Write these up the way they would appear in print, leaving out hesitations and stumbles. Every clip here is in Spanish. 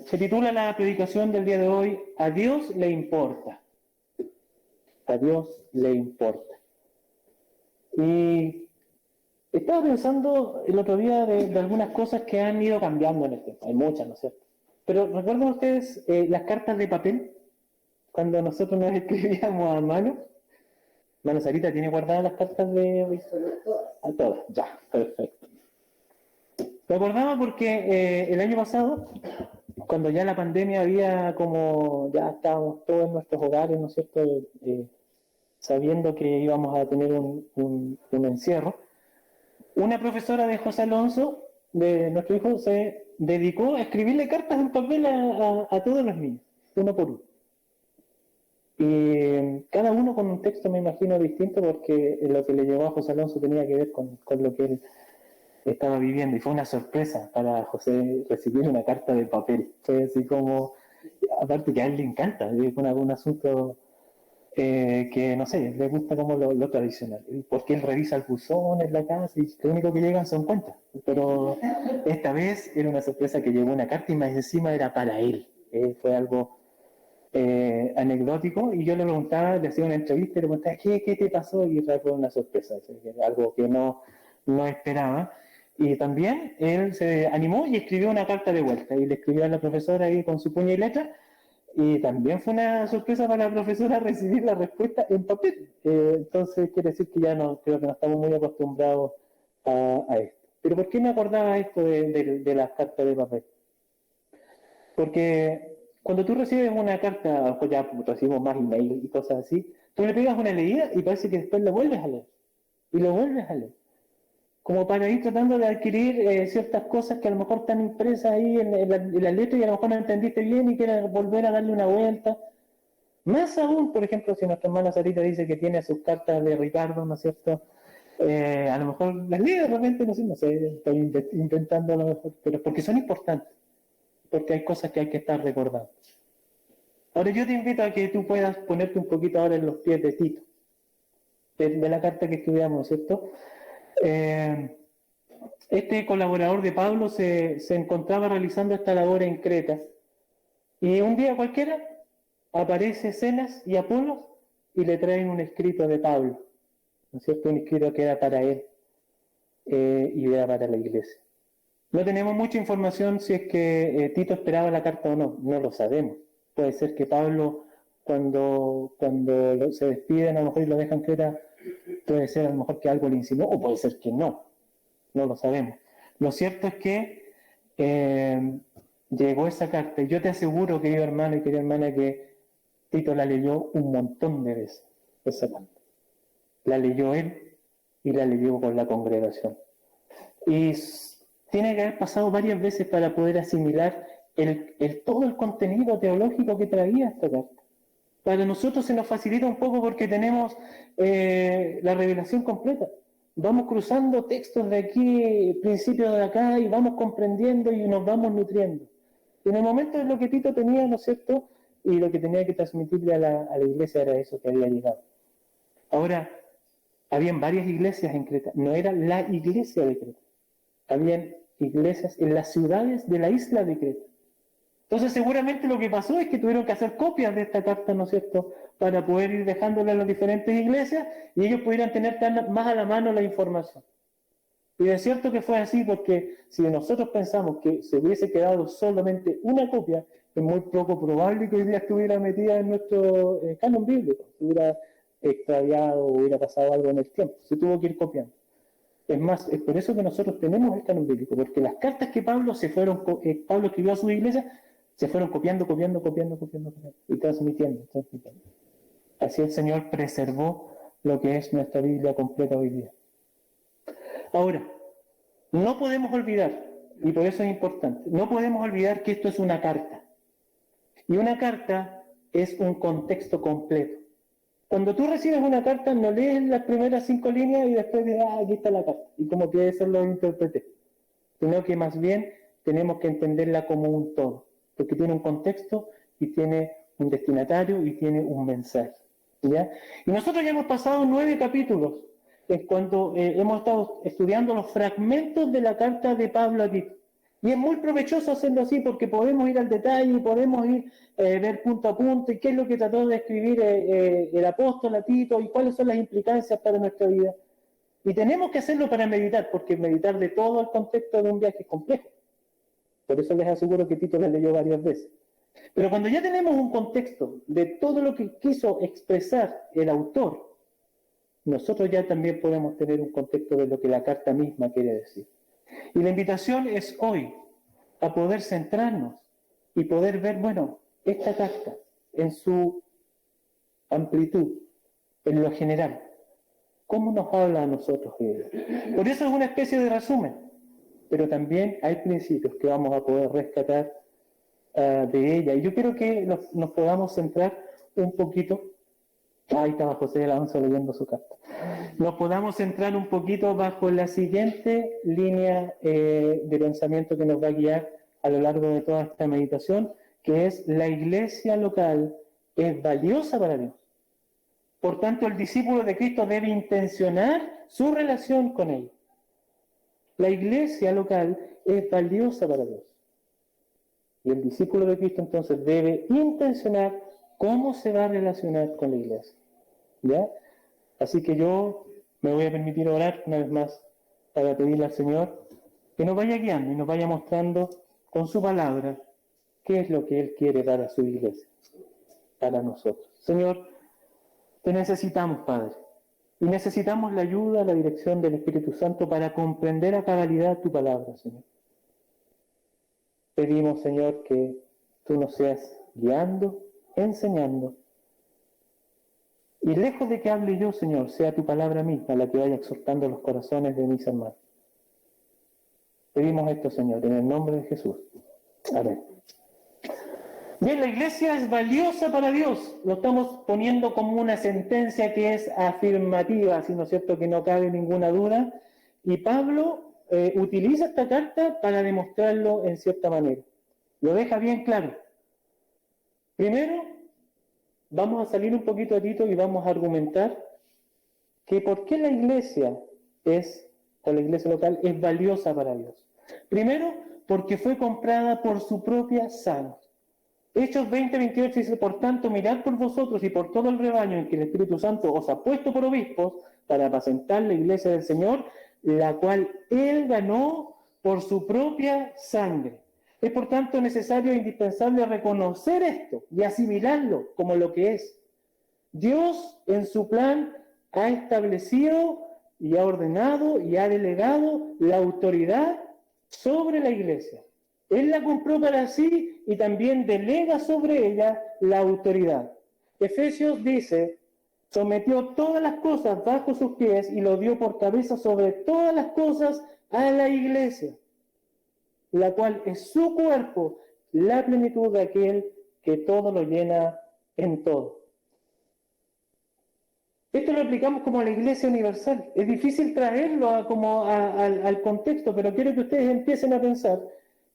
se titula la predicación del día de hoy, A Dios le importa. A Dios le importa. Y estaba pensando el otro día de algunas cosas que han ido cambiando en el tiempo. Hay muchas, ¿no es cierto? Pero ¿recuerdan ustedes las cartas de papel? Cuando nosotros nos escribíamos a mano. Mano Sarita, ¿tiene guardadas las cartas de...? A todas, ya, perfecto. Me acordaba porque el año pasado, cuando ya la pandemia había como, ya estábamos todos en nuestros hogares, ¿no es cierto?, sabiendo que íbamos a tener un encierro, una profesora de José Alonso, de nuestro hijo, se dedicó a escribirle cartas en papel a todos los niños, uno por uno. Y cada uno con un texto, me imagino, distinto, porque lo que le llevó a José Alonso tenía que ver con lo que él estaba viviendo, y fue una sorpresa para José recibir una carta de papel. Fue así como, aparte que a él le encanta, es un asunto que, no sé, le gusta como lo tradicional, porque él revisa el buzón en la casa y lo único que llegan son cuentas. Pero esta vez era una sorpresa que llegó una carta y más encima era para él. Fue algo anecdótico, y yo le preguntaba, le hacía una entrevista y le preguntaba, ¿qué te pasó? Y fue una sorpresa, algo que no esperaba. Y también él se animó y escribió una carta de vuelta, y le escribió a la profesora ahí con su puño y letra, y también fue una sorpresa para la profesora recibir la respuesta en papel. Entonces quiere decir que ya no, creo que no estamos muy acostumbrados a esto. Pero ¿por qué me acordaba esto de las cartas de papel? Porque cuando tú recibes una carta, pues ya recibimos más email y cosas así, tú le pegas una leída y parece que después lo vuelves a leer. Y lo vuelves a leer. Como para ir tratando de adquirir ciertas cosas que a lo mejor están impresas ahí en la letra y a lo mejor no entendiste bien y quieres volver a darle una vuelta. Más aún, por ejemplo, si nuestra hermana Sarita dice que tiene sus cartas de Ricardo, ¿no es cierto? A lo mejor las lee de repente, no sé, estoy inventando a lo mejor, pero porque son importantes, porque hay cosas que hay que estar recordando. Ahora yo te invito a que tú puedas ponerte un poquito ahora en los pies de Tito, de la carta que estudiamos, ¿cierto? Este colaborador de Pablo se encontraba realizando esta labor en Creta, y un día cualquiera aparece Cenas y Apolos y le traen un escrito de Pablo, ¿no es cierto? Un escrito que era para él y era para la iglesia. No tenemos mucha información si es que Tito esperaba la carta o no, no lo sabemos. Puede ser que Pablo, cuando se despiden a lo mejor y lo dejan Creta, puede ser a lo mejor que algo le insinuó, o puede ser que no lo sabemos. Lo cierto es que llegó esa carta, y yo te aseguro, querido hermano y querida hermana, que Tito la leyó un montón de veces, esa carta. La leyó él y la leyó con la congregación. Y tiene que haber pasado varias veces para poder asimilar todo el contenido teológico que traía esta carta. Para nosotros se nos facilita un poco porque tenemos la revelación completa. Vamos cruzando textos de aquí, principios de acá, y vamos comprendiendo y nos vamos nutriendo. Y en el momento de lo que Tito tenía, ¿no es cierto?, y lo que tenía que transmitirle a la iglesia era eso que había llegado. Ahora, habían varias iglesias en Creta, no era la iglesia de Creta. Habían iglesias en las ciudades de la isla de Creta. Entonces seguramente lo que pasó es que tuvieron que hacer copias de esta carta, ¿no es cierto?, para poder ir dejándola en las diferentes iglesias y ellos pudieran tener más a la mano la información. Y de cierto que fue así, porque si nosotros pensamos que se hubiese quedado solamente una copia, es muy poco probable que hoy día estuviera metida en nuestro canon bíblico, se hubiera extraviado o hubiera pasado algo en el tiempo, se tuvo que ir copiando. Es más, es por eso que nosotros tenemos el canon bíblico, porque las cartas que Pablo escribió a su iglesia, se fueron copiando, y transmitiendo. Así el Señor preservó lo que es nuestra Biblia completa hoy día. Ahora, no podemos olvidar, y por eso es importante, no podemos olvidar que esto es una carta. Y una carta es un contexto completo. Cuando tú recibes una carta, no lees las primeras 5 líneas y después dices, aquí está la carta, y como que eso lo interpreté. Sino que más bien tenemos que entenderla como un todo, porque tiene un contexto y tiene un destinatario y tiene un mensaje. ¿Ya? Y nosotros ya hemos pasado 9 capítulos en cuanto hemos estado estudiando los fragmentos de la carta de Pablo a Tito. Y es muy provechoso hacerlo así porque podemos ir al detalle y podemos ir ver punto a punto y qué es lo que trató de escribir el apóstol a Tito y cuáles son las implicancias para nuestra vida. Y tenemos que hacerlo para meditar, porque meditar de todo el contexto de un viaje es complejo. Por eso les aseguro que Tito la leyó varias veces. Pero cuando ya tenemos un contexto de todo lo que quiso expresar el autor, nosotros ya también podemos tener un contexto de lo que la carta misma quiere decir. Y la invitación es hoy a poder centrarnos y poder ver, bueno, esta carta en su amplitud, en lo general, ¿cómo nos habla a nosotros ella? Por eso es una especie de resumen, pero también hay principios que vamos a poder rescatar de ella. Y yo quiero que nos podamos centrar un poquito. Ahí estaba José Alonso leyendo su carta. Nos podamos centrar un poquito bajo la siguiente línea de pensamiento que nos va a guiar a lo largo de toda esta meditación, que es: la iglesia local es valiosa para Dios. Por tanto, el discípulo de Cristo debe intencionar su relación con ella. La iglesia local es valiosa para Dios. Y el discípulo de Cristo entonces debe intencionar cómo se va a relacionar con la iglesia. ¿Ya? Así que yo me voy a permitir orar una vez más para pedirle al Señor que nos vaya guiando y nos vaya mostrando con su palabra qué es lo que Él quiere para su iglesia, para nosotros. Señor, te necesitamos, Padre, y necesitamos la ayuda, la dirección del Espíritu Santo para comprender a cabalidad tu palabra, Señor. Pedimos, Señor, que tú nos seas guiando, enseñando, y lejos de que hable yo, Señor, sea tu palabra misma la que vaya exhortando los corazones de mis hermanos. Pedimos esto, Señor, en el nombre de Jesús. Amén. Bien, la iglesia es valiosa para Dios. Lo estamos poniendo como una sentencia que es afirmativa, ¿sí, no es cierto?, que no cabe ninguna duda. Y Pablo utiliza esta carta para demostrarlo en cierta manera. Lo deja bien claro. Primero, vamos a salir un poquito de Tito y vamos a argumentar que por qué la iglesia o la iglesia local es valiosa para Dios. Primero, porque fue comprada por su propia sangre. Hechos 20:28 dice: por tanto, mirad por vosotros y por todo el rebaño en que el Espíritu Santo os ha puesto por obispos para apacentar la iglesia del Señor, la cual Él ganó por su propia sangre. Es por tanto necesario e indispensable reconocer esto y asimilarlo como lo que es. Dios en su plan ha establecido y ha ordenado y ha delegado la autoridad sobre la iglesia. Él la compró para sí y también delega sobre ella la autoridad. Efesios dice: sometió todas las cosas bajo sus pies y lo dio por cabeza sobre todas las cosas a la iglesia, la cual es su cuerpo, la plenitud de aquel que todo lo llena en todo. Esto lo aplicamos como a la iglesia universal. Es difícil traerlo al contexto, pero quiero que ustedes empiecen a pensar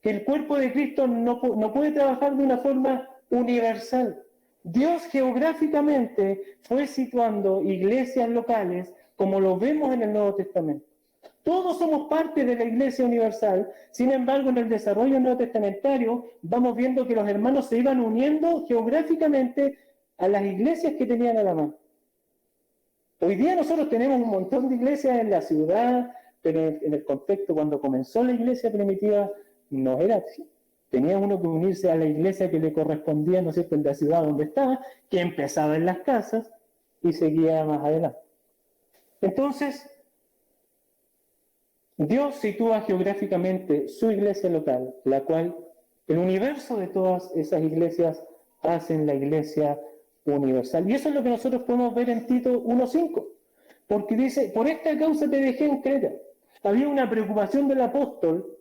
que el cuerpo de Cristo no puede trabajar de una forma universal. Dios geográficamente fue situando iglesias locales como lo vemos en el Nuevo Testamento. Todos somos parte de la iglesia universal. Sin embargo, en el desarrollo neotestamentario vamos viendo que los hermanos se iban uniendo geográficamente a las iglesias que tenían a la mano. Hoy día nosotros tenemos un montón de iglesias en la ciudad, pero en el contexto cuando comenzó la iglesia primitiva no era así. Tenía uno que unirse a la iglesia que le correspondía, ¿no es cierto?, en la ciudad donde estaba, que empezaba en las casas y seguía más adelante. Entonces, Dios sitúa geográficamente su iglesia local, la cual el universo de todas esas iglesias hacen la iglesia universal. Y eso es lo que nosotros podemos ver en Tito 1:5, porque dice: por esta causa te dejé en Creta. Había una preocupación del apóstol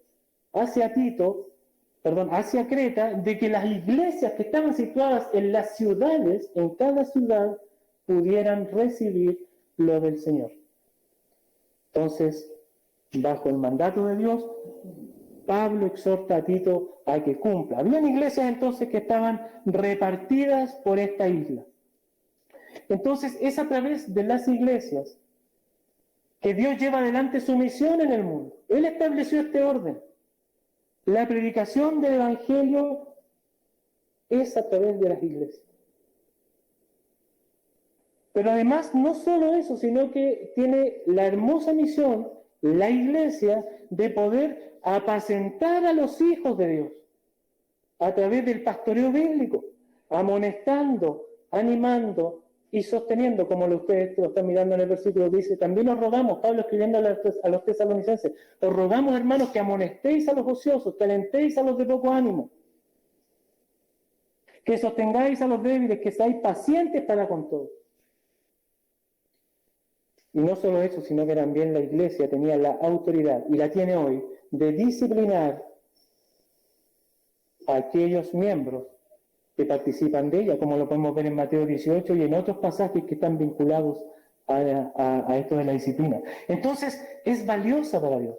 hacia Creta, de que las iglesias que estaban situadas en las ciudades, en cada ciudad, pudieran recibir lo del Señor. Entonces, bajo el mandato de Dios, Pablo exhorta a Tito a que cumpla. Habían iglesias entonces que estaban repartidas por esta isla. Entonces es a través de las iglesias que Dios lleva adelante su misión en el mundo. Él estableció este orden. La predicación del Evangelio es a través de las iglesias. Pero además, no solo eso, sino que tiene la hermosa misión, la iglesia, de poder apacentar a los hijos de Dios a través del pastoreo bíblico, amonestando, animando y sosteniendo, como ustedes lo están mirando en el versículo, dice, también os rogamos, Pablo escribiendo a los tesalonicenses, os rogamos, hermanos, que amonestéis a los ociosos, que alentéis a los de poco ánimo, que sostengáis a los débiles, que seáis pacientes para con todos. Y no solo eso, sino que también la iglesia tenía la autoridad, y la tiene hoy, de disciplinar a aquellos miembros que participan de ella, como lo podemos ver en Mateo 18 y en otros pasajes que están vinculados a esto de la disciplina. Entonces, es valiosa para Dios.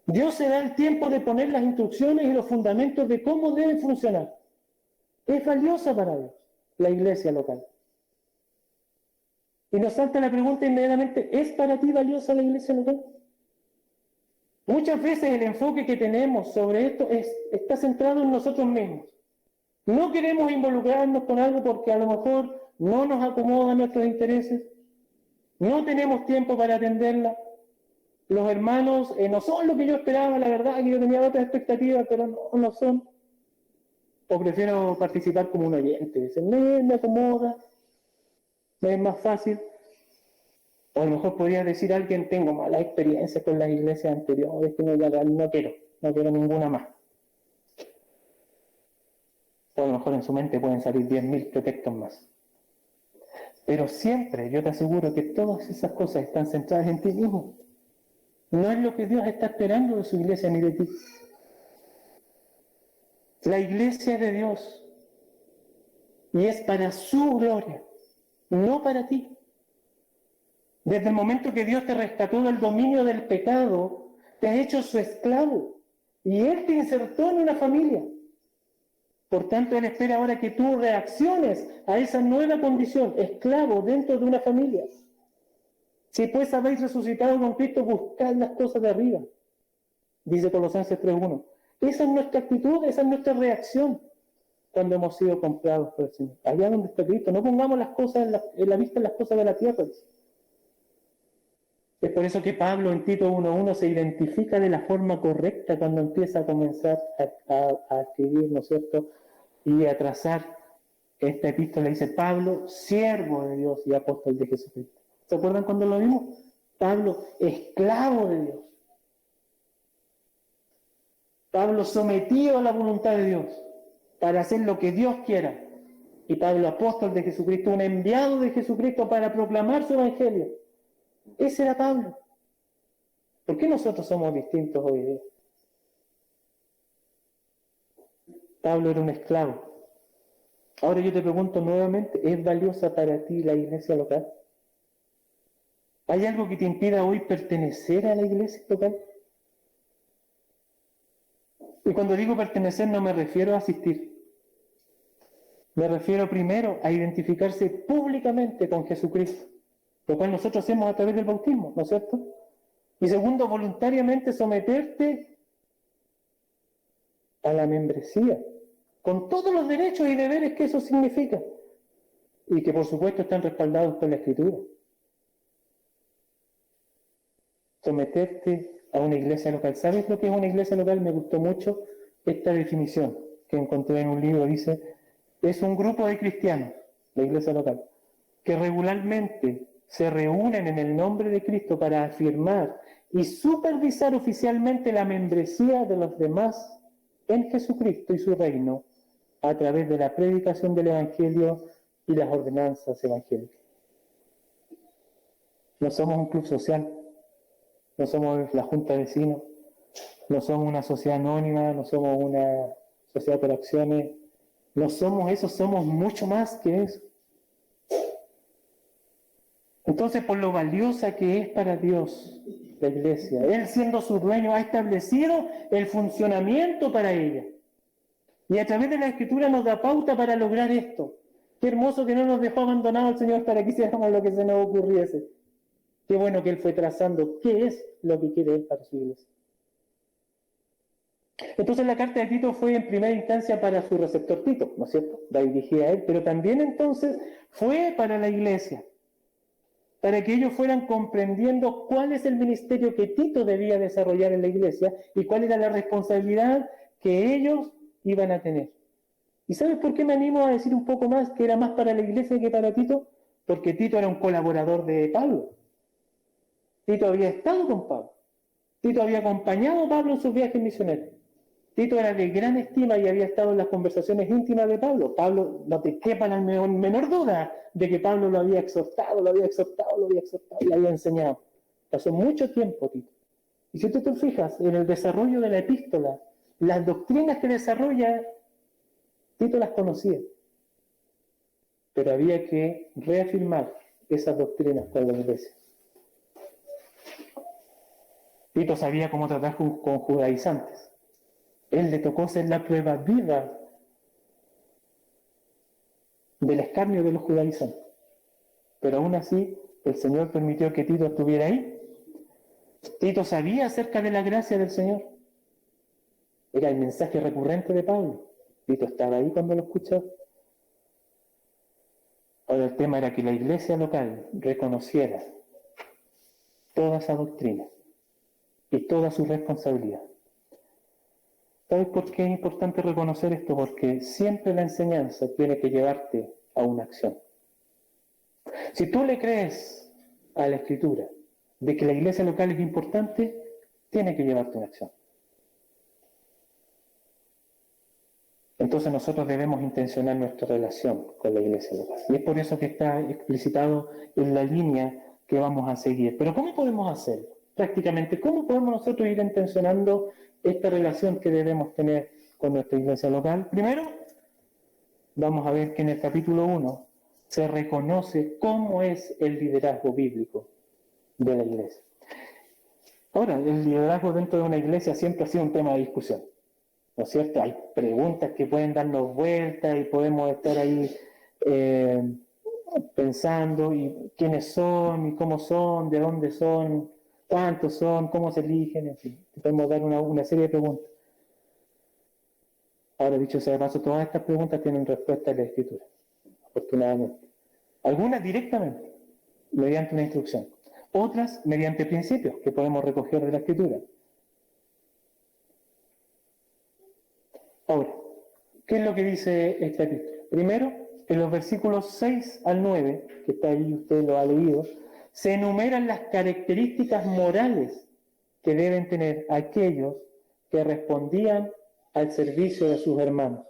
Dios se da el tiempo de poner las instrucciones y los fundamentos de cómo debe funcionar. Es valiosa para Dios, la iglesia local. Y nos salta la pregunta inmediatamente, ¿es para ti valiosa la iglesia local? Muchas veces el enfoque que tenemos sobre esto está centrado en nosotros mismos. No queremos involucrarnos con algo porque a lo mejor no nos acomoda nuestros intereses, no tenemos tiempo para atenderla. Los hermanos no son lo que yo esperaba, la verdad que yo tenía otras expectativas, pero no son. O prefiero participar como un oyente, dicen, me acomoda, me es más fácil. O a lo mejor podría decir a alguien, tengo malas experiencias con las iglesias anteriores, que no quiero ninguna más. O a lo mejor en su mente pueden salir 10.000 pretextos más. Pero siempre, yo te aseguro que todas esas cosas están centradas en ti mismo. No es lo que Dios está esperando de su iglesia ni de ti. La iglesia es de Dios y es para su gloria, no para ti. Desde el momento que Dios te rescató del dominio del pecado, te ha hecho su esclavo y Él te insertó en una familia. Por tanto, Él espera ahora que tú reacciones a esa nueva condición, esclavo dentro de una familia. Si pues habéis resucitado con Cristo, buscad las cosas de arriba, dice Colosenses 3:1. Esa es nuestra actitud, esa es nuestra reacción cuando hemos sido comprados por el Señor. Allá donde está Cristo, no pongamos las cosas en la vista en las cosas de la tierra. Es por eso que Pablo en Tito 1:1 se identifica de la forma correcta cuando empieza a comenzar a escribir, ¿no es cierto?, y a trazar esta epístola. Dice Pablo, siervo de Dios y apóstol de Jesucristo. ¿Se acuerdan cuando lo vimos? Pablo, esclavo de Dios. Pablo sometido a la voluntad de Dios para hacer lo que Dios quiera. Y Pablo, apóstol de Jesucristo, un enviado de Jesucristo para proclamar su evangelio. Ese era Pablo. ¿Por qué nosotros somos distintos hoy día? Pablo era un esclavo. Ahora yo te pregunto nuevamente, ¿es valiosa para ti la iglesia local? ¿Hay algo que te impida hoy pertenecer a la iglesia local? Y cuando digo pertenecer no me refiero a asistir. Me refiero primero a identificarse públicamente con Jesucristo, lo cual nosotros hacemos a través del bautismo, ¿no es cierto? Y segundo, voluntariamente someterte a la membresía, con todos los derechos y deberes que eso significa, y que por supuesto están respaldados por la Escritura. Someterte a una iglesia local. ¿Sabes lo que es una iglesia local? Me gustó mucho esta definición que encontré en un libro. Dice, es un grupo de cristianos, la iglesia local, que regularmente se reúnen en el nombre de Cristo para afirmar y supervisar oficialmente la membresía de los demás en Jesucristo y su reino a través de la predicación del Evangelio y las ordenanzas evangélicas. No somos un club social, no somos la junta de vecinos, no somos una sociedad anónima, no somos una sociedad por acciones, no somos eso, somos mucho más que eso. Entonces, por lo valiosa que es para Dios la iglesia, Él siendo su dueño ha establecido el funcionamiento para ella. Y a través de la Escritura nos da pauta para lograr esto. Qué hermoso que no nos dejó abandonados el Señor para que hiciéramos lo que se nos ocurriese. Qué bueno que Él fue trazando qué es lo que quiere Él para su iglesia. Entonces la carta de Tito fue en primera instancia para su receptor Tito, ¿no es cierto? La dirigía a él, pero también entonces fue para la iglesia, para que ellos fueran comprendiendo cuál es el ministerio que Tito debía desarrollar en la iglesia y cuál era la responsabilidad que ellos iban a tener. ¿Y sabes por qué me animo a decir un poco más que era más para la iglesia que para Tito? Porque Tito era un colaborador de Pablo. Tito había estado con Pablo. Tito había acompañado a Pablo en sus viajes misioneros. Tito era de gran estima y había estado en las conversaciones íntimas de Pablo. Pablo, no te quepa la menor duda de que Pablo lo había exhortado, lo había exhortado y le había enseñado. Pasó mucho tiempo, Tito. Y si tú te fijas en el desarrollo de la epístola, las doctrinas que desarrolla, Tito las conocía. Pero había que reafirmar esas doctrinas con la iglesia. Tito sabía cómo tratar con judaizantes. Él le tocó ser la prueba viva del escarnio de los judaizantes. Pero aún así, el Señor permitió que Tito estuviera ahí. Tito sabía acerca de la gracia del Señor. Era el mensaje recurrente de Pablo. Tito estaba ahí cuando lo escuchó. Ahora el tema era que la iglesia local reconociera toda esa doctrina y toda su responsabilidad. ¿Sabes por qué es importante reconocer esto? Porque siempre la enseñanza tiene que llevarte a una acción. Si tú le crees a la Escritura de que la iglesia local es importante, tiene que llevarte a una acción. Entonces nosotros debemos intencionar nuestra relación con la iglesia local. Y es por eso que está explicitado en la línea que vamos a seguir. Pero ¿cómo podemos hacerlo? Prácticamente, ¿cómo podemos nosotros ir intencionando esta relación que debemos tener con nuestra iglesia local? Primero, vamos a ver que en el capítulo 1 se reconoce cómo es el liderazgo bíblico de la iglesia. Ahora, el liderazgo dentro de una iglesia siempre ha sido un tema de discusión, ¿no es cierto? Hay preguntas que pueden darnos vueltas y podemos estar ahí pensando y quiénes son y cómo son, de dónde son, cuántos son, cómo se eligen, en fin. Podemos dar una serie de preguntas. Ahora, dicho sea de paso, todas estas preguntas tienen respuesta en la Escritura, afortunadamente. Algunas directamente, mediante una instrucción. Otras mediante principios que podemos recoger de la Escritura. Ahora, ¿qué es lo que dice esta epístola? Primero, en los versículos 6 al 9, que está ahí, usted lo ha leído, se enumeran las características morales que deben tener aquellos que respondían al servicio de sus hermanos,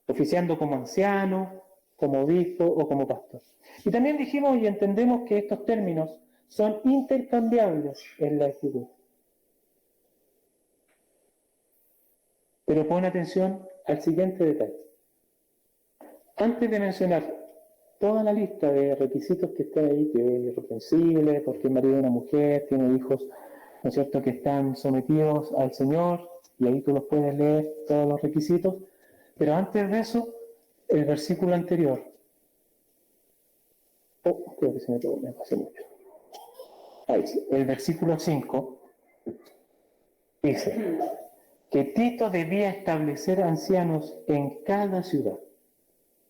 oficiando como anciano, como obispo o como pastor. Y también dijimos y entendemos que estos términos son intercambiables en la Escritura. Pero pon atención al siguiente detalle. Antes de mencionar toda la lista de requisitos que está ahí, que es irreprensible, porque es marido de una mujer, tiene hijos, ¿no es cierto?, que están sometidos al Señor, y ahí tú los puedes leer, todos los requisitos. Pero antes de eso, el versículo anterior. Creo que se me pasó mucho. Ahí sí, el versículo 5 dice que Tito debía establecer ancianos en cada ciudad.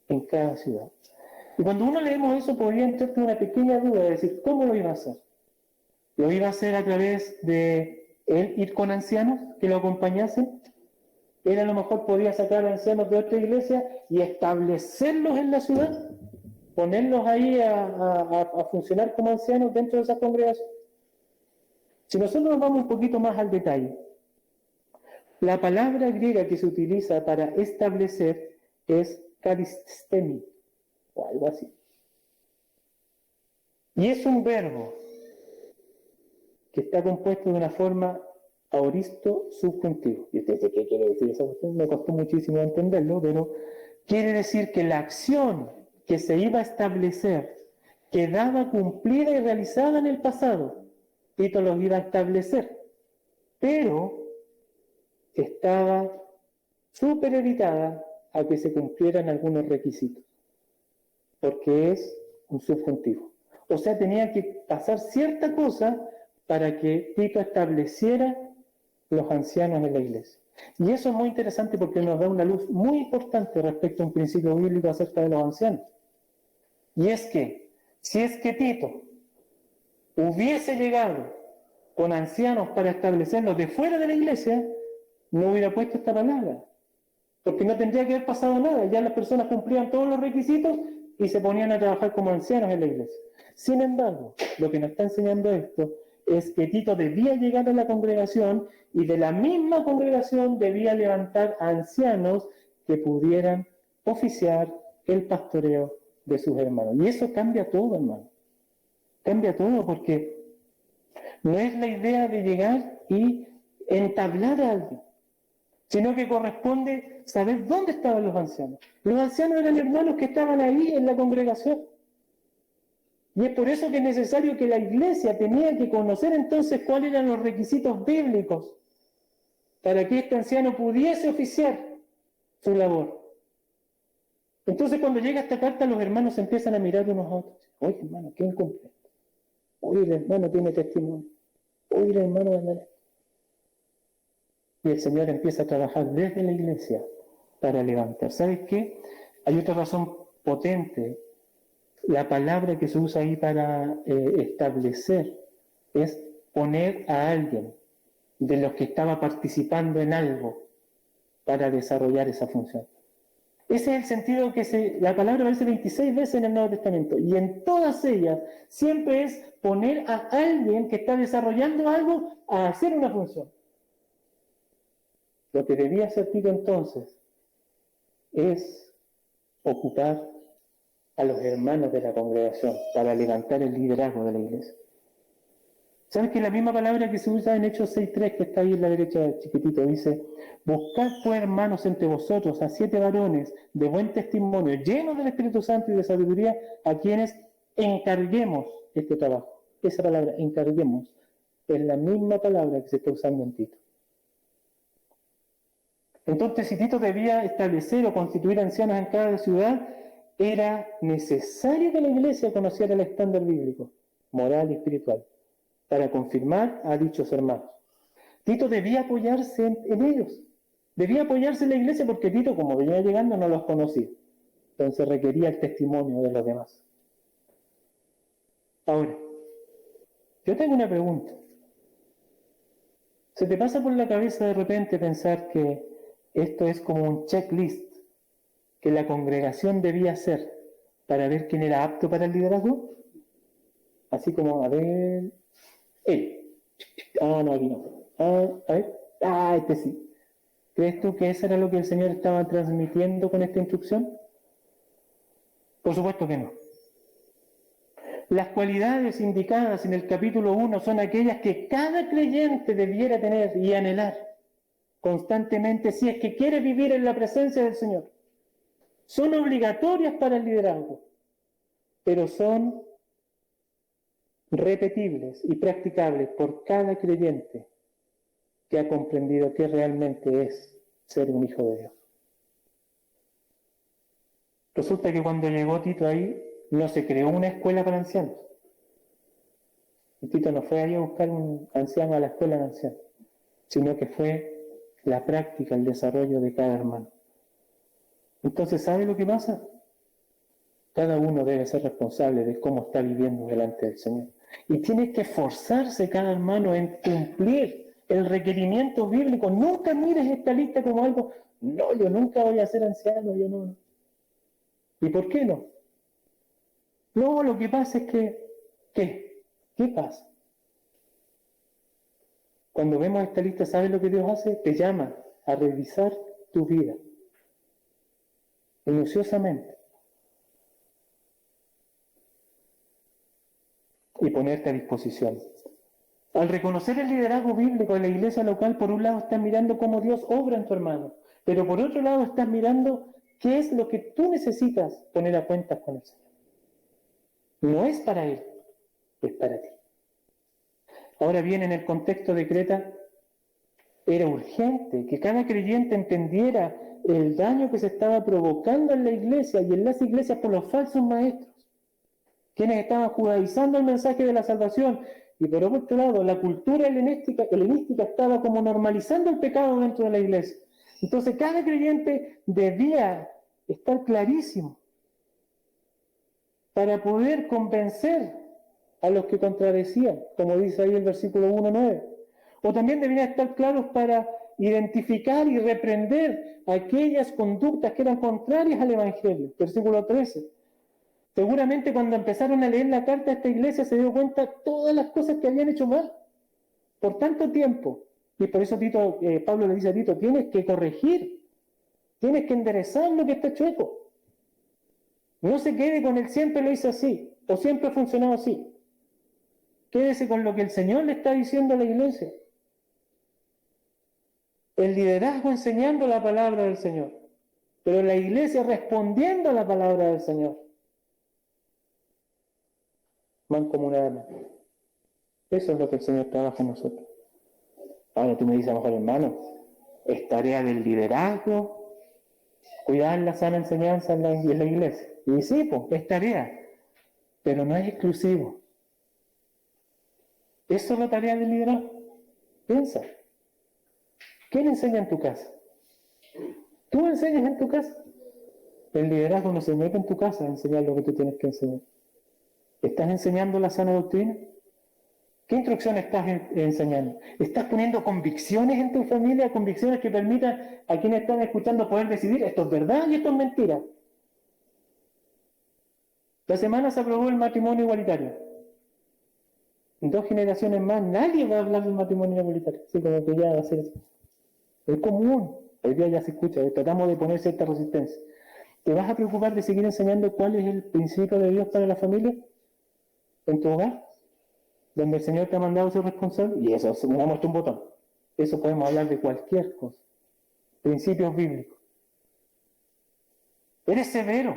En cada ciudad. Y cuando uno leemos eso, podría entrarte una pequeña duda de decir, ¿cómo lo iba a hacer? ¿Lo iba a hacer a través de él ir con ancianos que lo acompañasen? Él a lo mejor podía sacar ancianos de otra iglesia y establecerlos en la ciudad, ponerlos ahí a funcionar como ancianos dentro de esa congregación. Si nosotros nos vamos un poquito más al detalle, la palabra griega que se utiliza para establecer es karistemi, o algo así. Y es un verbo que está compuesto de una forma aoristo subjuntivo. Y usted dice, ¿qué quiere decir esa cuestión? Me costó muchísimo entenderlo, pero quiere decir que la acción que se iba a establecer quedaba cumplida y realizada en el pasado. Tito los iba a establecer, pero estaba superioritada a que se cumplieran algunos requisitos, porque es un subjuntivo. O sea, tenía que pasar cierta cosa para que Tito estableciera los ancianos en la iglesia. Y eso es muy interesante porque nos da una luz muy importante respecto a un principio bíblico acerca de los ancianos. Y es que, si es que Tito hubiese llegado con ancianos para establecerlos de fuera de la iglesia, no hubiera puesto esta palabra. Porque no tendría que haber pasado nada. Ya las personas cumplían todos los requisitos y se ponían a trabajar como ancianos en la iglesia. Sin embargo, lo que nos está enseñando esto es que Tito debía llegar a la congregación y de la misma congregación debía levantar a ancianos que pudieran oficiar el pastoreo de sus hermanos. Y eso cambia todo, hermano. Cambia todo porque no es la idea de llegar y entablar a alguien, sino que corresponde saber dónde estaban los ancianos. Los ancianos eran hermanos que estaban ahí en la congregación. Y es por eso que es necesario que la iglesia tenía que conocer entonces cuáles eran los requisitos bíblicos para que este anciano pudiese oficiar su labor. Entonces cuando llega esta carta, los hermanos empiezan a mirar unos a otros. Oye, hermano, ¿quién cumple? Oye, el hermano tiene testimonio. Oye, el hermano anda. Y el Señor empieza a trabajar desde la iglesia para levantar. ¿Sabes qué? Hay otra razón potente. La palabra que se usa ahí para establecer es poner a alguien de los que estaba participando en algo para desarrollar esa función. Ese es el sentido que la palabra aparece 26 veces en el Nuevo Testamento y en todas ellas siempre es poner a alguien que está desarrollando algo a hacer una función. Lo que debía hacer Tito entonces es ocupar a los hermanos de la congregación para levantar el liderazgo de la iglesia. ¿Sabes que la misma palabra que se usa en Hechos 6.3, que está ahí en la derecha chiquitito, dice: buscad pues, hermanos, entre vosotros a 7 varones de buen testimonio, llenos del Espíritu Santo y de sabiduría, a quienes encarguemos este trabajo? Esa palabra, encarguemos, es la misma palabra que se está usando en Tito. Entonces, si Tito debía establecer o constituir ancianos en cada ciudad, era necesario que la iglesia conociera el estándar bíblico, moral y espiritual, para confirmar a dichos hermanos. Tito debía apoyarse en ellos, debía apoyarse en la iglesia porque Tito, como venía llegando, no los conocía. Entonces requería el testimonio de los demás. Ahora, yo tengo una pregunta. ¿Se te pasa por la cabeza de repente pensar que esto es como un checklist que la congregación debía hacer para ver quién era apto para el liderazgo? Así como, a ver, él. No, aquí no. A ver, este sí. ¿Crees tú que eso era lo que el Señor estaba transmitiendo con esta instrucción? Por supuesto que no. Las cualidades indicadas en el capítulo 1 son aquellas que cada creyente debiera tener y anhelar constantemente si es que quiere vivir en la presencia del Señor. Son obligatorias para el liderazgo, pero son repetibles y practicables por cada creyente que ha comprendido qué realmente es ser un hijo de Dios. Resulta que cuando llegó Tito ahí, no se creó una escuela para ancianos. Y Tito no fue ahí a buscar un anciano a la escuela de ancianos, sino que fue la práctica, el desarrollo de cada hermano. Entonces, ¿sabe lo que pasa? Cada uno debe ser responsable de cómo está viviendo delante del Señor. Y tiene que esforzarse cada hermano en cumplir el requerimiento bíblico. Nunca mires esta lista como algo, no, yo nunca voy a ser anciano, yo no. ¿Y por qué no? No, lo que pasa es que, ¿qué pasa? Cuando vemos esta lista, ¿sabes lo que Dios hace? Te llama a revisar tu vida, minuciosamente, y ponerte a disposición. Al reconocer el liderazgo bíblico de la iglesia local, por un lado estás mirando cómo Dios obra en tu hermano, pero por otro lado estás mirando qué es lo que tú necesitas poner a cuentas con el Señor. No es para Él, es para ti. Ahora bien, en el contexto de Creta, era urgente que cada creyente entendiera el daño que se estaba provocando en la iglesia y en las iglesias por los falsos maestros, quienes estaban judaizando el mensaje de la salvación Y por otro lado, la cultura helenística estaba como normalizando el pecado dentro de la iglesia. Entonces cada creyente debía estar clarísimo para poder convencer a los que contradecían, como dice ahí el versículo 1:9. O también deberían estar claros para identificar y reprender aquellas conductas que eran contrarias al Evangelio. Versículo 13. Seguramente cuando empezaron a leer la carta a esta iglesia se dio cuenta de todas las cosas que habían hecho mal por tanto tiempo. Y por eso Pablo le dice a Tito, tienes que corregir, tienes que enderezar lo que está chueco. No se quede con el siempre lo hice así, o siempre ha funcionado así. Quédese con lo que el Señor le está diciendo a la iglesia. El liderazgo enseñando la palabra del Señor, pero la iglesia respondiendo a la palabra del Señor. Mancomunadamente. Eso es lo que el Señor trabaja en nosotros. Ahora tú me dices, a lo mejor, hermano, es tarea del liderazgo cuidar la sana enseñanza en la iglesia. Y sí, pues, es tarea, pero no es exclusivo. ¿Es solo tarea del liderazgo? Piensa. ¿Quién enseña en tu casa? ¿Tú enseñas en tu casa? El liderazgo no se mete en tu casa a enseñar lo que tú tienes que enseñar. ¿Estás enseñando la sana doctrina? ¿Qué instrucción estás enseñando? ¿Estás poniendo convicciones en tu familia? Convicciones que permitan a quienes están escuchando poder decidir esto es verdad y esto es mentira. La semana se aprobó el matrimonio igualitario. En 2 generaciones más nadie va a hablar del matrimonio igualitario. Así como que ya va a ser así. Es común. Hoy día ya se escucha. Tratamos de poner cierta resistencia. ¿Te vas a preocupar de seguir enseñando cuál es el principio de Dios para la familia? ¿En tu hogar? Donde el Señor te ha mandado ser responsable, y eso, una muestra un botón. Eso podemos hablar de cualquier cosa. Principios bíblicos. Eres severo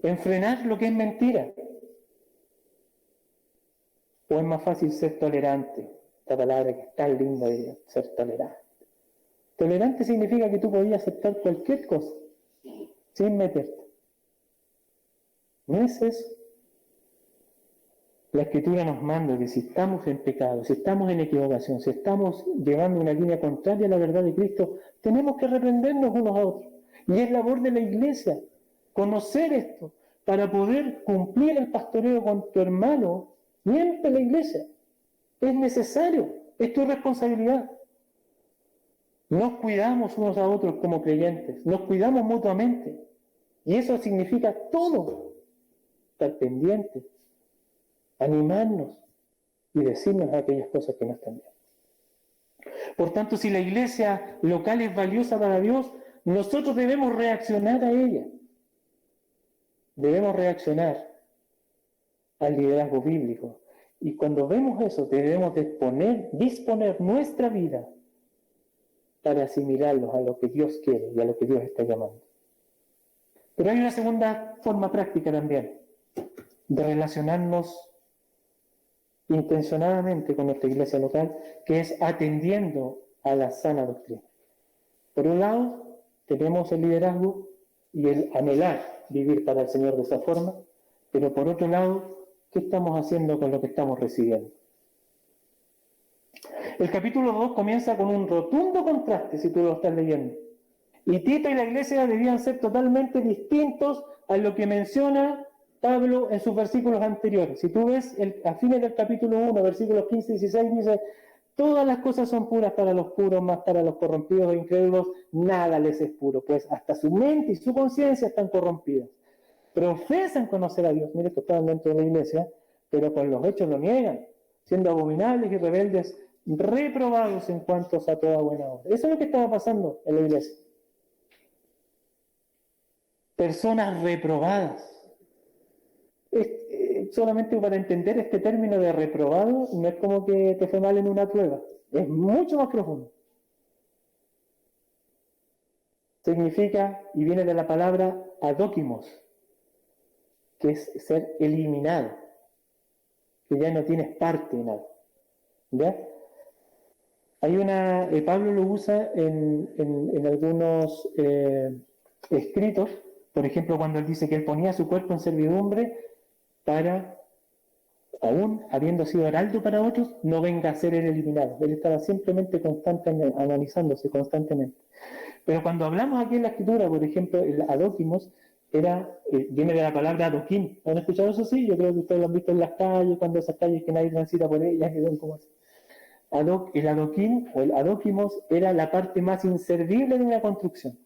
en frenar lo que es mentira. O es más fácil ser tolerante. Esta palabra que es tan linda de ser tolerante. Tolerante significa que tú podías aceptar cualquier cosa sin meterte. ¿No es eso? La Escritura nos manda que si estamos en pecado, si estamos en equivocación, si estamos llevando una línea contraria a la verdad de Cristo, tenemos que reprendernos unos a otros. Y es labor de la iglesia conocer esto para poder cumplir el pastoreo con tu hermano miembro de la iglesia. Es necesario, es tu responsabilidad. Nos cuidamos unos a otros como creyentes, nos cuidamos mutuamente. Y eso significa todo, estar pendientes, animarnos y decirnos aquellas cosas que no están bien. Por tanto, si la iglesia local es valiosa para Dios, nosotros debemos reaccionar a ella. Debemos reaccionar al liderazgo bíblico. Y cuando vemos eso, debemos disponer nuestra vida para asimilarlos a lo que Dios quiere y a lo que Dios está llamando. Pero hay una segunda forma práctica también de relacionarnos intencionadamente con nuestra iglesia local, que es atendiendo a la sana doctrina. Por un lado, tenemos el liderazgo y el anhelar vivir para el Señor de esa forma, pero por otro lado, ¿qué estamos haciendo con lo que estamos recibiendo? El capítulo 2 comienza con un rotundo contraste, si tú lo estás leyendo. Y Tito y la iglesia debían ser totalmente distintos a lo que menciona Pablo en sus versículos anteriores. Si tú ves a fines del capítulo 1, versículos 15 y 16, dice: todas las cosas son puras para los puros, más para los corrompidos e incrédulos, nada les es puro, pues hasta su mente y su conciencia están corrompidas. Profesan conocer a Dios, mire, esto está dentro de la iglesia, pero con los hechos lo niegan, siendo abominables y rebeldes, reprobados en cuanto a toda buena obra. Eso es lo que estaba pasando en la iglesia. Personas reprobadas. Solamente para entender este término de reprobado, no es como que te fue mal en una prueba, es mucho más profundo. Significa, y viene de la palabra adóquimos, que es ser eliminado, que ya no tienes parte en algo. ¿Ya? Hay Pablo lo usa en algunos escritos, por ejemplo, cuando él dice que él ponía su cuerpo en servidumbre para aún habiendo sido heraldo para otros, no venga a ser él eliminado. Él estaba simplemente analizándose constantemente. Pero cuando hablamos aquí en la escritura, por ejemplo, el adóquimos viene de la palabra adoquín. ¿Han escuchado eso? Sí, yo creo que ustedes lo han visto en las calles, cuando esas calles que nadie transita por ellas, y ven cómo es. El adoquín o el adóquimos era la parte más inservible de una construcción.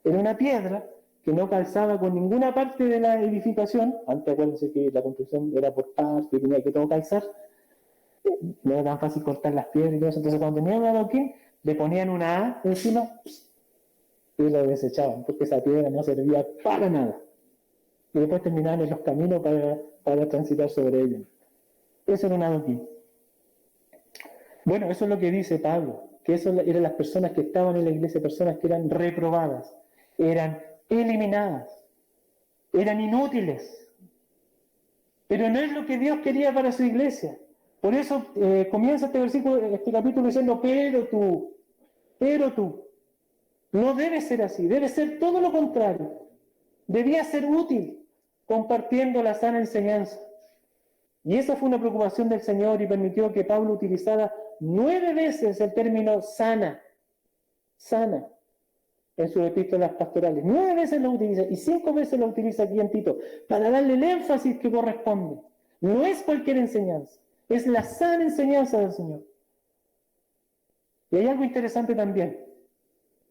Era una piedra que no calzaba con ninguna parte de la edificación. Antes acuérdense que la construcción era por partes, que tenía que todo calzar. No era tan fácil cortar las piedras y todo eso. Entonces cuando tenían un adoquín, le ponían una A encima y lo desechaban, porque esa piedra no servía para nada. Y después terminaban en los caminos para transitar sobre ella. Eso era un adoquín. Bueno, eso es lo que dice Pablo, que eso eran las personas que estaban en la iglesia, personas que eran reprobadas, eran eliminadas, eran inútiles. Pero no es lo que Dios quería para su iglesia. Por eso comienza este capítulo diciendo, pero tú, no debe ser así, debe ser todo lo contrario. Debía ser útil compartiendo la sana enseñanza. Y esa fue una preocupación del Señor y permitió que Pablo utilizara 9 veces el término sana, en sus epístolas pastorales. 9 veces lo utiliza y 5 veces lo utiliza aquí en Tito, para darle el énfasis que corresponde. No es cualquier enseñanza, es la sana enseñanza del Señor. Y hay algo interesante también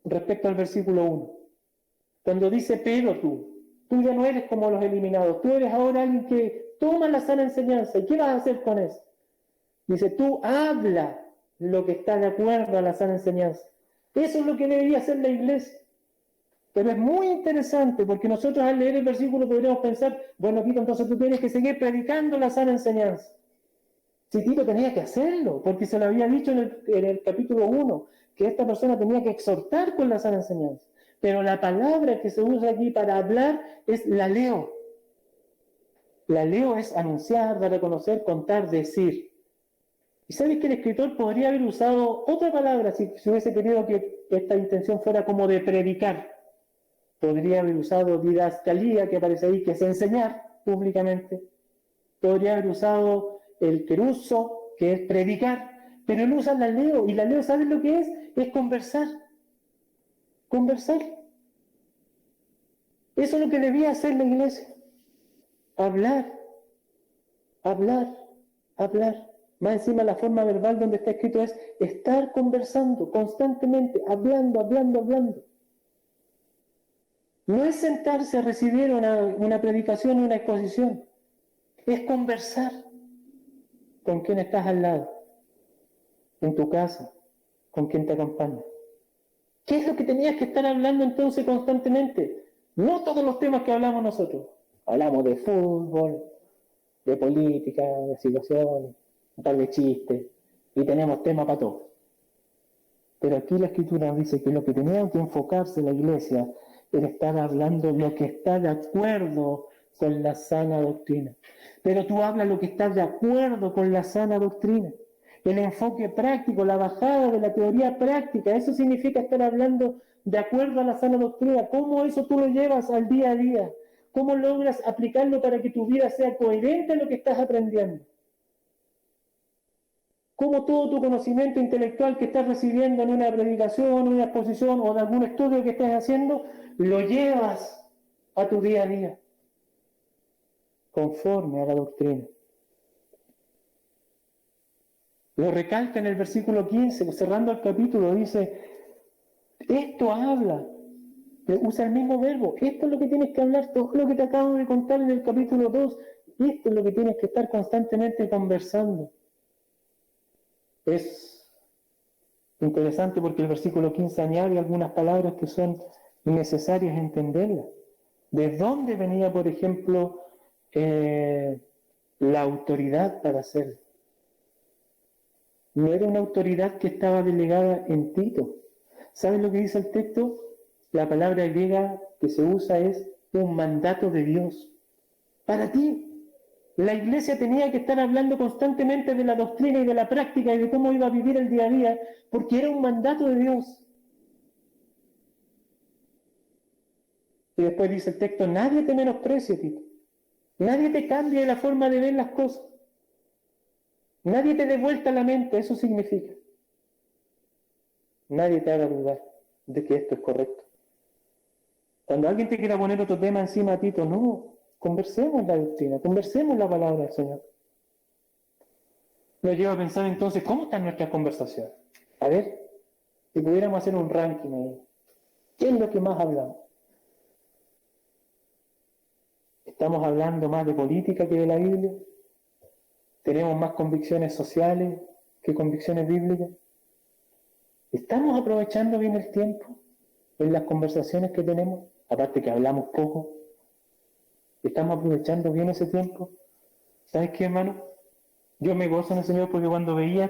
respecto al versículo 1. Cuando dice, pero tú ya no eres como los eliminados, tú eres ahora alguien que toma la sana enseñanza. ¿Y qué vas a hacer con eso? Dice, tú habla lo que está de acuerdo a la sana enseñanza. Eso es lo que debería hacer la iglesia. Pero es muy interesante porque nosotros al leer el versículo podríamos pensar, bueno, Tito, entonces tú tienes que seguir predicando la sana enseñanza. Si Tito tenía que hacerlo, porque se lo había dicho en el capítulo 1, que esta persona tenía que exhortar con la sana enseñanza. Pero la palabra que se usa aquí para hablar es la leo. La leo es anunciar, dar a conocer, contar, decir. Y sabes que el escritor podría haber usado otra palabra si hubiese querido que esta intención fuera como de predicar. Podría haber usado didascalía, que aparece ahí, que es enseñar públicamente. Podría haber usado el queruso, que es predicar. Pero él usa la leo. Y la leo, ¿sabes lo que es? Es conversar. Conversar. Eso es lo que debía hacer la iglesia. Hablar. Más encima la forma verbal donde está escrito es estar conversando constantemente, hablando. No es sentarse a recibir una predicación, una exposición. Es conversar con quien estás al lado, en tu casa, con quien te acompaña. ¿Qué es lo que tenías que estar hablando entonces constantemente? No todos los temas que hablamos nosotros. Hablamos de fútbol, de política, de situaciones, un par de chistes, y tenemos tema para todo. Pero aquí la Escritura nos dice que lo que tenía que enfocarse la iglesia era estar hablando lo que está de acuerdo con la sana doctrina. Pero tú hablas lo que está de acuerdo con la sana doctrina. El enfoque práctico, la bajada de la teoría práctica, eso significa estar hablando de acuerdo a la sana doctrina. ¿Cómo eso tú lo llevas al día a día? ¿Cómo logras aplicarlo para que tu vida sea coherente a lo que estás aprendiendo? ¿Cómo todo tu conocimiento intelectual que estás recibiendo en una predicación, una exposición o de algún estudio que estés haciendo, lo llevas a tu día a día? Conforme a la doctrina. Lo recalca en el versículo 15, cerrando el capítulo, dice, esto habla, usa el mismo verbo, esto es lo que tienes que hablar, todo lo que te acabo de contar en el capítulo 2, esto es lo que tienes que estar constantemente conversando. Es interesante porque el versículo 15 añade algunas palabras que son necesarias entenderlas. ¿De dónde venía, por ejemplo, la autoridad para hacerlo? No era una autoridad que estaba delegada en Tito. ¿Saben lo que dice el texto? La palabra griega que se usa es un mandato de Dios. Para ti, la iglesia tenía que estar hablando constantemente de la doctrina y de la práctica y de cómo iba a vivir el día a día, porque era un mandato de Dios. Y después dice el texto, nadie te menosprecie, Tito. Nadie te cambie la forma de ver las cosas. Nadie te dé vuelta la mente, eso significa. Nadie te haga dudar de que esto es correcto. Cuando alguien te quiera poner otro tema encima, Tito, no, conversemos la doctrina, conversemos la palabra del Señor. Nos lleva a pensar entonces, ¿cómo están nuestras conversaciones? A ver, si pudiéramos hacer un ranking ahí, ¿qué es lo que más hablamos? ¿Estamos hablando más de política que de la Biblia? ¿Tenemos más convicciones sociales que convicciones bíblicas? ¿Estamos aprovechando bien el tiempo en las conversaciones que tenemos? Aparte que hablamos poco. ¿Estamos aprovechando bien ese tiempo? ¿Sabes qué, hermano? Yo me gozo en el Señor porque cuando veía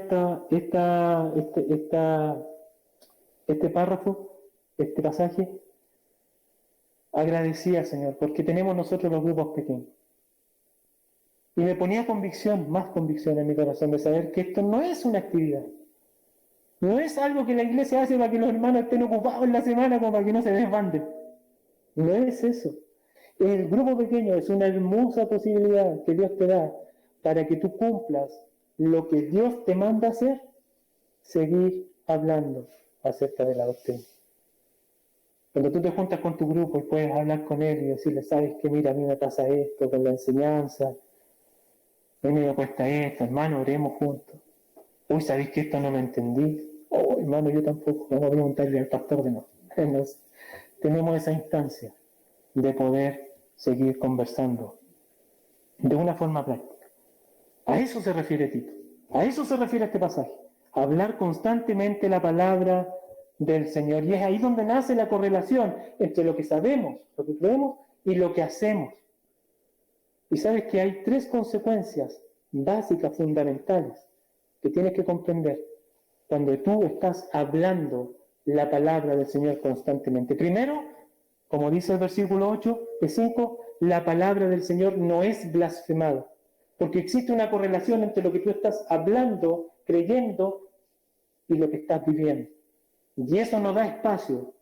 este párrafo, este pasaje, agradecía al Señor porque tenemos nosotros los grupos pequeños. Y me ponía convicción, más convicción en mi corazón de saber que esto no es una actividad. No es algo que la iglesia hace para que los hermanos estén ocupados en la semana como para que no se desbanden. No es eso. El grupo pequeño es una hermosa posibilidad que Dios te da para que tú cumplas lo que Dios te manda hacer, seguir hablando acerca de la doctrina. Cuando tú te juntas con tu grupo y puedes hablar con él y decirle, sabes que mira, a mí me pasa esto con la enseñanza, a mí me cuesta esto, hermano, oremos juntos. Uy, ¿sabéis que esto no lo entendí? Oh, hermano, yo tampoco. Vamos a preguntarle al pastor de no. Tenemos esa instancia de poder seguir conversando de una forma práctica. A eso se refiere Tito. A eso se refiere este pasaje. Hablar constantemente la palabra del Señor. Y es ahí donde nace la correlación entre lo que sabemos, lo que creemos y lo que hacemos. Y sabes que hay 3 consecuencias básicas, fundamentales, que tienes que comprender cuando tú estás hablando la palabra del Señor constantemente. Primero, como dice el versículo 8 de 5, la palabra del Señor no es blasfemada, porque existe una correlación entre lo que tú estás hablando, creyendo, y lo que estás viviendo. Y eso no da espacio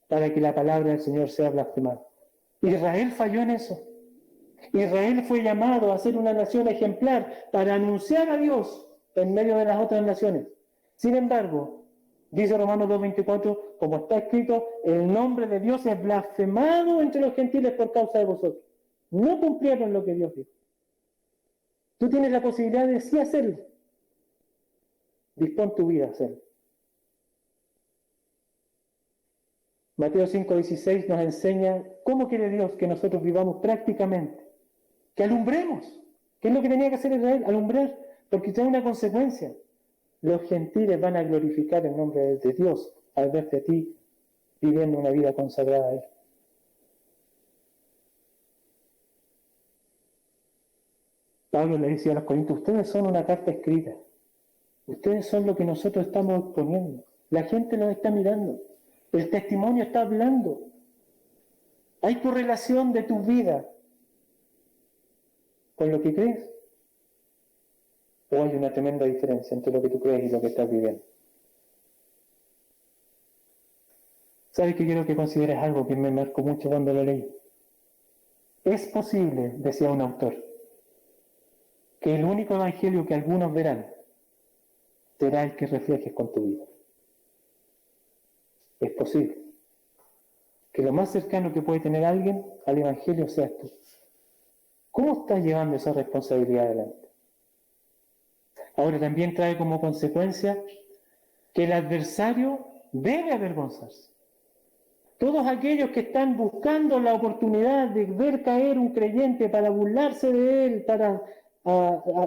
para que la palabra del Señor sea blasfemada. Israel falló en eso. Israel fue llamado a ser una nación ejemplar para anunciar a Dios en medio de las otras naciones. Sin embargo, dice Romanos 2:24, como está escrito, el nombre de Dios es blasfemado entre los gentiles por causa de vosotros. No cumplieron lo que Dios dijo. Tú tienes la posibilidad de sí hacerlo. Dispón tu vida a hacerlo. Mateo 5:16 nos enseña cómo quiere Dios que nosotros vivamos prácticamente. Que alumbremos. ¿Qué es lo que tenía que hacer Israel? Alumbrar, porque trae una consecuencia. Los gentiles van a glorificar el nombre de Dios al verte a ti viviendo una vida consagrada a Él. Pablo le decía a los corintios, ustedes son una carta escrita. Ustedes son lo que nosotros estamos exponiendo. La gente nos está mirando. El testimonio está hablando. Hay correlación de tu vida con lo que crees. ¿O hay una tremenda diferencia entre lo que tú crees y lo que estás viviendo? ¿Sabes que quiero que consideres algo que me marcó mucho cuando lo leí? Es posible, decía un autor, que el único evangelio que algunos verán será el que reflejes con tu vida. Es posible que lo más cercano que puede tener alguien al evangelio seas tú. ¿Cómo estás llevando esa responsabilidad adelante? Ahora también trae como consecuencia que el adversario debe avergonzarse. Todos aquellos que están buscando la oportunidad de ver caer un creyente para burlarse de él, para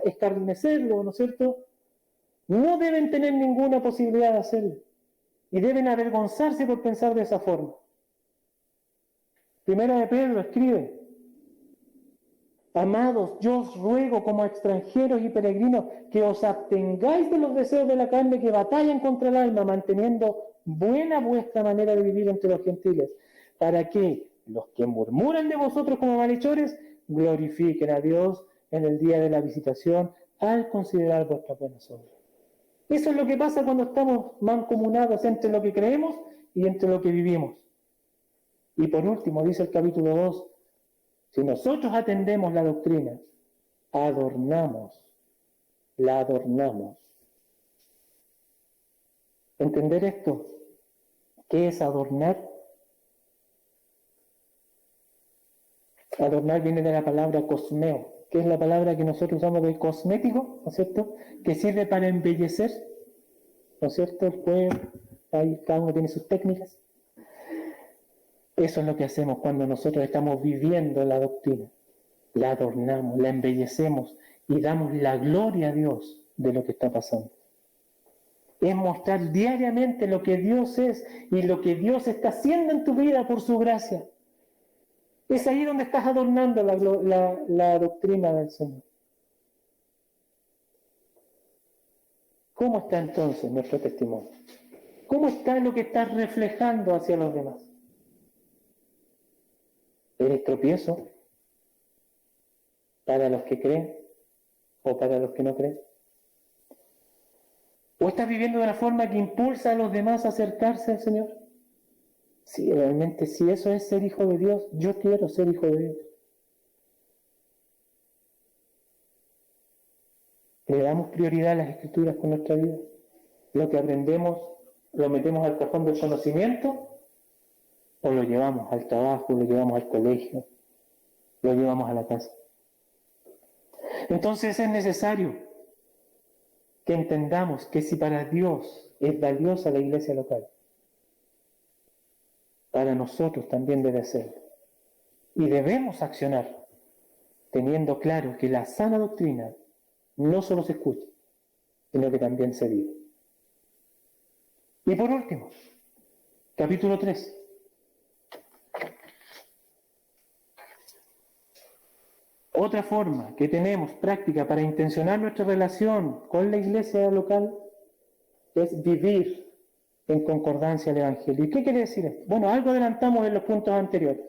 escarnecerlo, ¿no es cierto? No deben tener ninguna posibilidad de hacerlo. Y deben avergonzarse por pensar de esa forma. Primera de Pedro escribe, amados, yo os ruego como extranjeros y peregrinos que os abstengáis de los deseos de la carne que batallan contra el alma, manteniendo buena vuestra manera de vivir entre los gentiles, para que los que murmuran de vosotros como malhechores glorifiquen a Dios en el día de la visitación al considerar vuestras buenas obras. Eso es lo que pasa cuando estamos mancomunados entre lo que creemos y entre lo que vivimos. Y por último, dice el capítulo 2, si nosotros atendemos la doctrina, adornamos la adornamos. ¿Entender esto? ¿Qué es adornar? Adornar viene de la palabra cosmeo, que es la palabra que nosotros usamos de cosmético, ¿no es cierto? Que sirve para embellecer, ¿no es cierto? El cuerpo, ahí cada uno tiene sus técnicas. Eso es lo que hacemos cuando nosotros estamos viviendo la doctrina. La adornamos, la embellecemos y damos la gloria a Dios de lo que está pasando. Es mostrar diariamente lo que Dios es y lo que Dios está haciendo en tu vida por su gracia. Es ahí donde estás adornando la doctrina del Señor. ¿Cómo está entonces nuestro testimonio? ¿Cómo está lo que estás reflejando hacia los demás? ¿Eres tropiezo para los que creen o para los que no creen? ¿O estás viviendo de una forma que impulsa a los demás a acercarse al Señor? Sí, realmente, si eso es ser hijo de Dios, yo quiero ser hijo de Dios. ¿Le damos prioridad a las Escrituras con nuestra vida? ¿Lo que aprendemos lo metemos al cajón del conocimiento o lo llevamos al trabajo, lo llevamos al colegio, lo llevamos a la casa? Entonces es necesario que entendamos que si para Dios es valiosa la iglesia local, para nosotros también debe ser. Y debemos accionar teniendo claro que la sana doctrina no solo se escucha, sino que también se vive. Y por último, capítulo 3. Otra forma que tenemos práctica para intencionar nuestra relación con la iglesia local es vivir en concordancia al Evangelio. ¿Y qué quiere decir esto? Bueno, algo adelantamos en los puntos anteriores.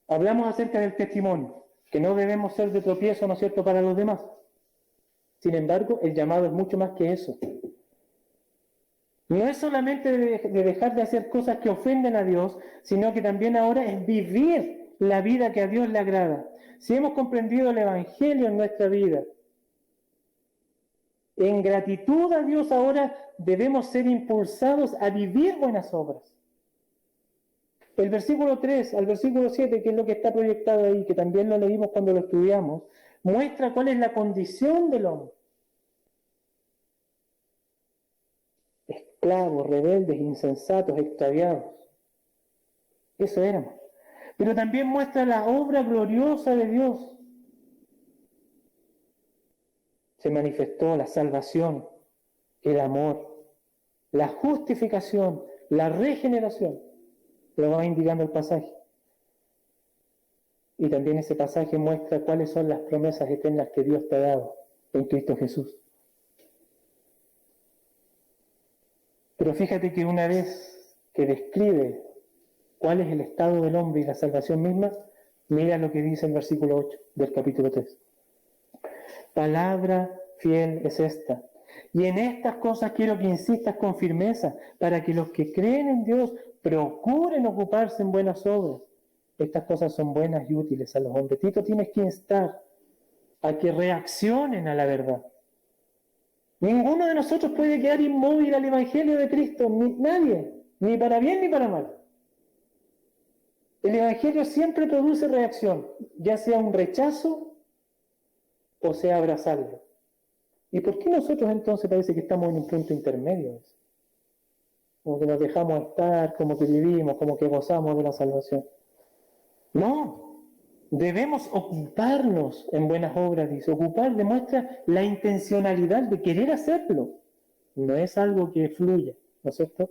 Hablamos acerca del testimonio, que no debemos ser de tropiezo, ¿no es cierto?, para los demás. Sin embargo, el llamado es mucho más que eso. No es solamente de dejar de hacer cosas que ofenden a Dios, sino que también ahora es vivir la vida que a Dios le agrada. Si hemos comprendido el Evangelio en nuestra vida, en gratitud a Dios ahora debemos ser impulsados a vivir buenas obras. El versículo 3 al versículo 7, que es lo que está proyectado ahí, que también lo leímos cuando lo estudiamos, muestra cuál es la condición del hombre. Esclavos, rebeldes, insensatos, extraviados. Eso éramos. Pero también muestra la obra gloriosa de Dios. Se manifestó la salvación, el amor, la justificación, la regeneración. Lo va indicando el pasaje. Y también ese pasaje muestra cuáles son las promesas eternas que Dios te ha dado en Cristo Jesús. Pero fíjate que una vez que describe cuál es el estado del hombre y la salvación misma, mira lo que dice el versículo 8 del capítulo 3. Palabra fiel es esta. Y en estas cosas quiero que insistas con firmeza, para que los que creen en Dios procuren ocuparse en buenas obras. Estas cosas son buenas y útiles a los hombres. Tito, tienes que instar a que reaccionen a la verdad. Ninguno de nosotros puede quedar inmóvil al Evangelio de Cristo, nadie, ni para bien ni para mal. El Evangelio siempre produce reacción, ya sea un rechazo o sea abrazarlo. ¿Y por qué nosotros entonces parece que estamos en un punto intermedio? Como que nos dejamos estar, como que vivimos, como que gozamos de la salvación. No, debemos ocuparnos en buenas obras, dice. Ocupar demuestra la intencionalidad de querer hacerlo. No es algo que fluya, ¿no es cierto?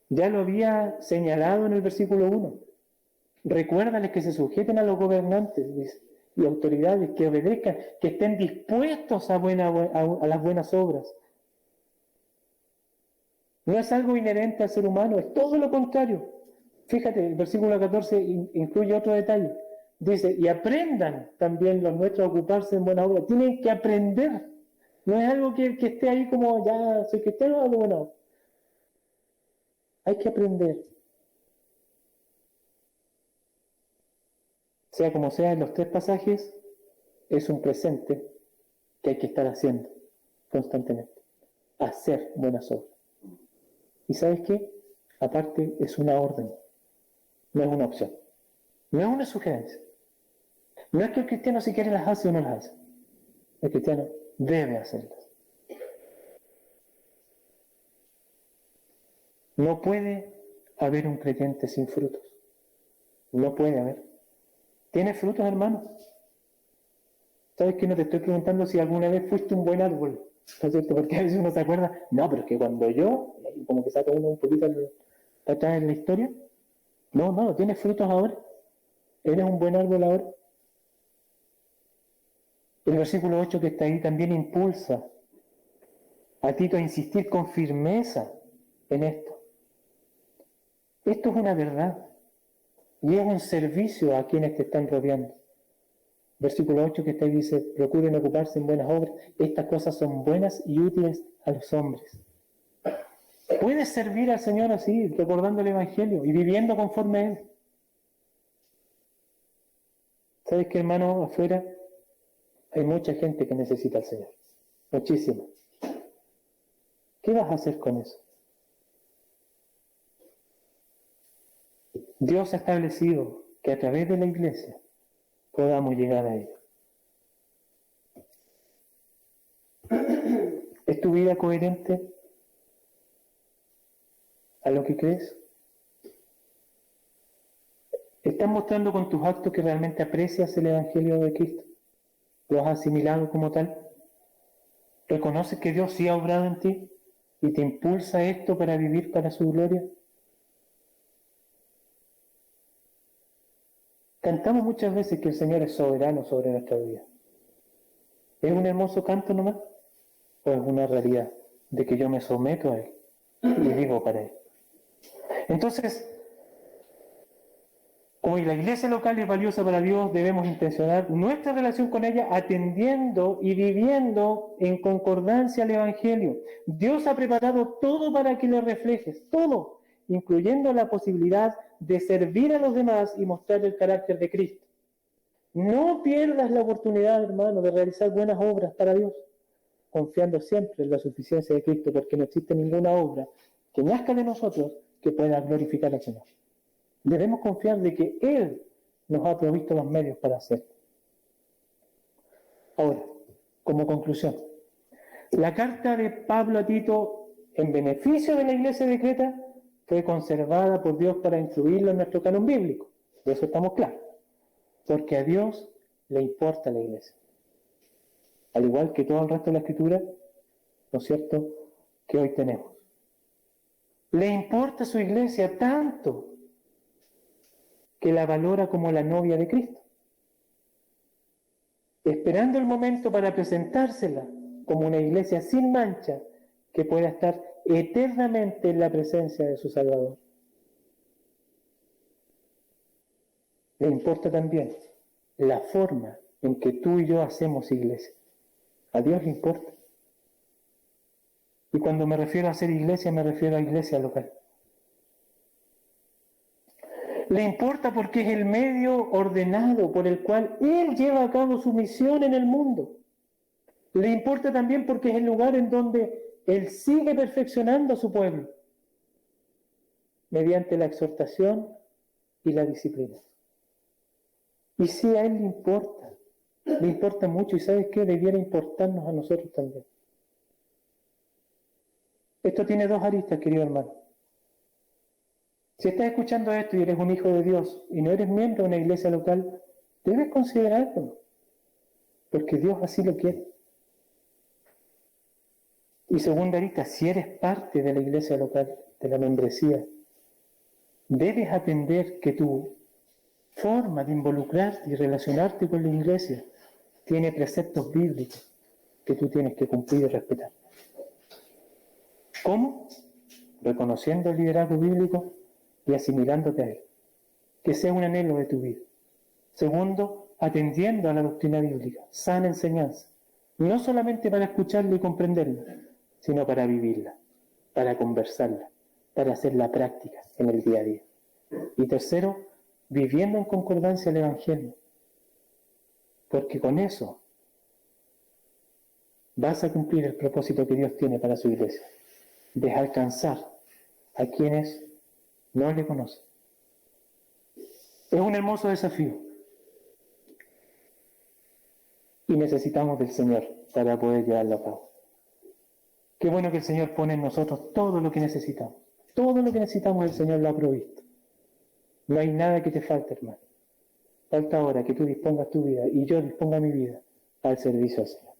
Ya lo había señalado en el versículo 1. Recuérdales que se sujeten a los gobernantes, dice, y autoridades, que obedezcan, que estén dispuestos a las buenas obras. No es algo inherente al ser humano, es todo lo contrario. Fíjate, el versículo 14 incluye otro detalle. Dice, y aprendan también los nuestros a ocuparse en buena obra. Tienen que aprender. No es algo que esté ahí como, ya soy cristiano, algo bueno. Hay que aprender. Sea como sea, en los tres pasajes, es un presente que hay que estar haciendo constantemente. Hacer buenas obras. ¿Y sabes qué? Aparte, es una orden, no es una opción, no es una sugerencia. No es que el cristiano si quiere las hace o no las hace. El cristiano debe hacerlas. No puede haber un creyente sin frutos. No puede haber. ¿Tienes frutos, hermano? ¿Sabes que no te estoy preguntando si alguna vez fuiste un buen árbol? ¿No es cierto? Porque a veces uno se acuerda, no, pero es que cuando yo, como que saca uno un poquito atrás en la historia, no, tienes frutos ahora. ¿Eres un buen árbol ahora? El versículo 8 que está ahí también impulsa a Tito a insistir con firmeza en esto. Esto es una verdad y es un servicio a quienes te están rodeando. Versículo 8 que está ahí dice, procuren ocuparse en buenas obras. Estas cosas son buenas y útiles a los hombres. Puedes servir al Señor así, recordando el Evangelio y viviendo conforme a Él. ¿Sabes qué, hermano? Afuera hay mucha gente que necesita al Señor. Muchísima. ¿Qué vas a hacer con eso? Dios ha establecido que a través de la iglesia podamos llegar a ello. ¿Es tu vida coherente a lo que crees? ¿Estás mostrando con tus actos que realmente aprecias el Evangelio de Cristo? ¿Lo has asimilado como tal? ¿Reconoces que Dios sí ha obrado en ti y te impulsa esto para vivir para su gloria? Cantamos muchas veces que el Señor es soberano sobre nuestra vida. ¿Es un hermoso canto nomás? ¿O es una realidad de que yo me someto a Él y vivo para Él? Entonces, hoy la iglesia local es valiosa para Dios, debemos intencionar nuestra relación con ella atendiendo y viviendo en concordancia al Evangelio. Dios ha preparado todo para que le reflejes, todo, incluyendo la posibilidad de servir a los demás y mostrar el carácter de Cristo. No pierdas la oportunidad, hermano, de realizar buenas obras para Dios, confiando siempre en la suficiencia de Cristo, porque no existe ninguna obra que nazca de nosotros que pueda glorificar al Señor. Debemos confiar de que Él nos ha provisto los medios para hacerlo. Ahora, como conclusión, la carta de Pablo a Tito en beneficio de la iglesia de Creta fue conservada por Dios para incluirlo en nuestro canon bíblico. De eso estamos claros. Porque a Dios le importa la iglesia. Al igual que todo el resto de la Escritura, ¿no es cierto?, que hoy tenemos. Le importa su iglesia tanto que la valora como la novia de Cristo, esperando el momento para presentársela como una iglesia sin mancha que pueda estar eternamente en la presencia de su Salvador. Le importa también la forma en que tú y yo hacemos iglesia. A Dios le importa. Y cuando me refiero a hacer iglesia, me refiero a iglesia local. Le importa porque es el medio ordenado por el cual Él lleva a cabo su misión en el mundo. Le importa también porque es el lugar en donde Él sigue perfeccionando a su pueblo, mediante la exhortación y la disciplina. Y sí, a Él le importa mucho, y ¿sabes qué? Debiera importarnos a nosotros también. Esto tiene dos aristas, querido hermano. Si estás escuchando esto y eres un hijo de Dios y no eres miembro de una iglesia local, debes considerarlo, porque Dios así lo quiere. Y segunda arista, si eres parte de la iglesia local, de la membresía, debes atender que tu forma de involucrarte y relacionarte con la iglesia tiene preceptos bíblicos que tú tienes que cumplir y respetar. ¿Cómo? Reconociendo el liderazgo bíblico y asimilándote a él. Que sea un anhelo de tu vida. Segundo, atendiendo a la doctrina bíblica, sana enseñanza. No solamente para escucharla y comprenderla, sino para vivirla, para conversarla, para hacerla práctica en el día a día. Y tercero, viviendo en concordancia el Evangelio. Porque con eso vas a cumplir el propósito que Dios tiene para su iglesia, de alcanzar a quienes no le conocen. Es un hermoso desafío y necesitamos del Señor para poder llevarlo a cabo. Qué bueno que el Señor pone en nosotros todo lo que necesitamos. Todo lo que necesitamos el Señor lo ha provisto. No hay nada que te falte, hermano. Falta ahora que tú dispongas tu vida y yo disponga mi vida al servicio del Señor.